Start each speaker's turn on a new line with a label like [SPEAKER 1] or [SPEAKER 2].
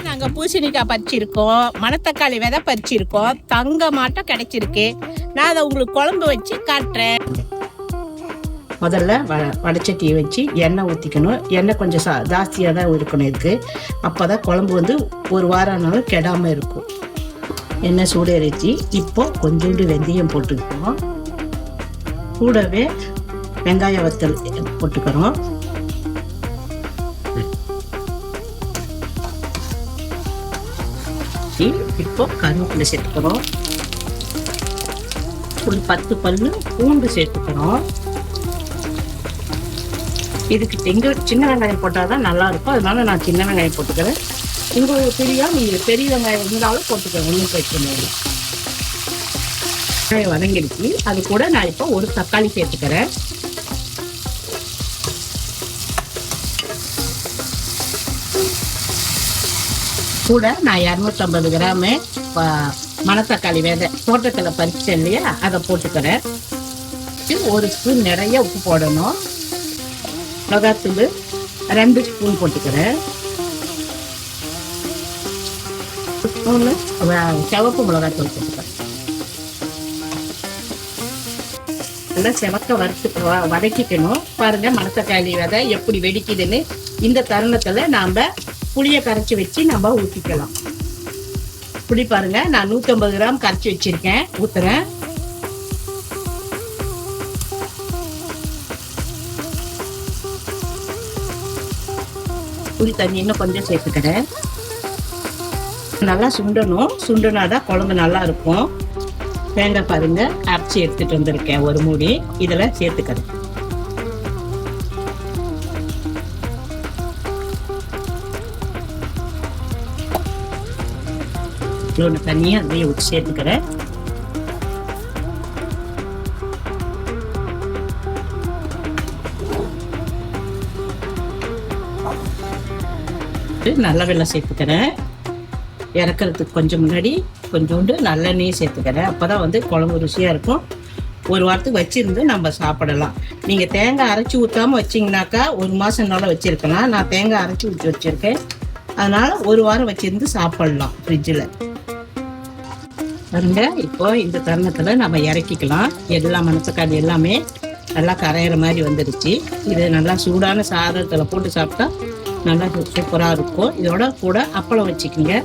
[SPEAKER 1] நாங்க பூசணிக்காய் பறிச்சிருக்கோம், மணத்தக்காளி விதை பறிச்சிருக்கோம், தங்க மாட்டம் கிடைச்சிருக்கு. நான் அதை உங்களுக்கு குழம்பு வச்சு காட்டுறேன். முதல்ல வடைச்சட்டியை வச்சு எண்ணெய் ஊற்றிக்கணும். எண்ணெய் கொஞ்சம் ஜாஸ்தியாக தான் இருக்கணும் இதுக்கு. அப்போ தான் குழம்பு வந்து ஒரு வாரம் ஆனாலும் கெடாமல் இருக்கும். எண்ணெய் சூடேறிச்சு. இப்போ கொஞ்சோண்டு வெந்தயம் போட்டுக்கிறோம். கூடவே வெங்காய வத்தல் போட்டுக்கிறோம். இப்போ கருவேப்பிலை சேர்த்துக்கிறோம். ஒரு 10 பல்லு பூண்டு சேர்த்துக்கிறோம். இதுக்கு சின்ன வெங்காயம் போட்டால் தான் நல்லா இருக்கும். அதனால நான் சின்ன வெங்காயம் போட்டுக்கிறேன். உங்களுக்கு நீங்கள் பெரிய வெங்காயம் இருந்தாலும் போட்டுக்கிறேன், ஒன்றும் பிரச்சனை இல்லை. வெங்காயம் வதங்கிடுச்சு. அது கூட நான் இப்போ ஒரு தக்காளி சேர்த்துக்கிறேன். கூட நான் 250 கிராமு மணத்தக்காளி விதை தோட்டத்தில் பறிச்சேன் இல்லையா, அதை போட்டுக்கிறேன். ஒரு ஸ்பூன் நிறைய உப்பு போடணும். மிளகாத்தூள் 2 ஸ்பூன் போட்டுக்கிறேன். ஸ்பூனு சிவப்பு மிளகாத்தூள் போட்டுக்கிறேன். நல்லா செவக்க வதக்கிக்கணும். பாருங்க மணத்தக்காளி விதை எப்படி வெடிக்குதுன்னு. இந்த தருணத்துல நாம புளியை கரைச்சி வச்சு நம்ம ஊற்றிக்கலாம். புளி பாருங்க, நான் 150 கிராம் கரைச்சி வச்சிருக்கேன், ஊத்துறேன். புளி தண்ணி இன்னும் கொஞ்சம் சேர்த்துக்கிறேன். நல்லா சுண்டனாதான் குழம்பு நல்லா இருக்கும். தேங்காய் பாருங்க அரைச்சி எடுத்துட்டு வந்திருக்கேன் ஒரு மூடி, இதுல சேர்த்துக்கிறேன். தண்ணியை அதையே ஊற்றி சேர்த்துக்கிறேன். நல்ல வெல்லம் சேர்த்துக்கிறேன். இறக்கிறதுக்கு கொஞ்சம் முன்னாடி கொஞ்சோண்டு நல்லெண்ணெயும் சேர்த்துக்கிறேன். அப்போதான் வந்து குழம்பு ருசியாக இருக்கும். ஒரு வாரத்துக்கு வச்சிருந்து நம்ம சாப்பிடலாம். நீங்கள் தேங்காய் அரைச்சி ஊற்றாமல் வச்சிங்கனாக்கா 1 மாதம் நாள் வச்சிருக்கலாம். நான் தேங்காய் அரைச்சி ஊற்றி வச்சிருக்கேன், அதனால ஒரு வாரம் வச்சிருந்து சாப்பிடலாம் ஃப்ரிட்ஜில். பாருங்க, இப்போ இந்த தருணத்தில் நம்ம இறக்கிக்கலாம். எல்லா மணத்தக்காளி எல்லாமே நல்லா கரையிற மாதிரி வந்துடுச்சு. இது நல்லா சூடான சாதத்தில் போட்டு சாப்பிட்டா நல்லா சூப்பராக இருக்கும். இதோட கூட அப்பளம் வச்சுக்கோங்க.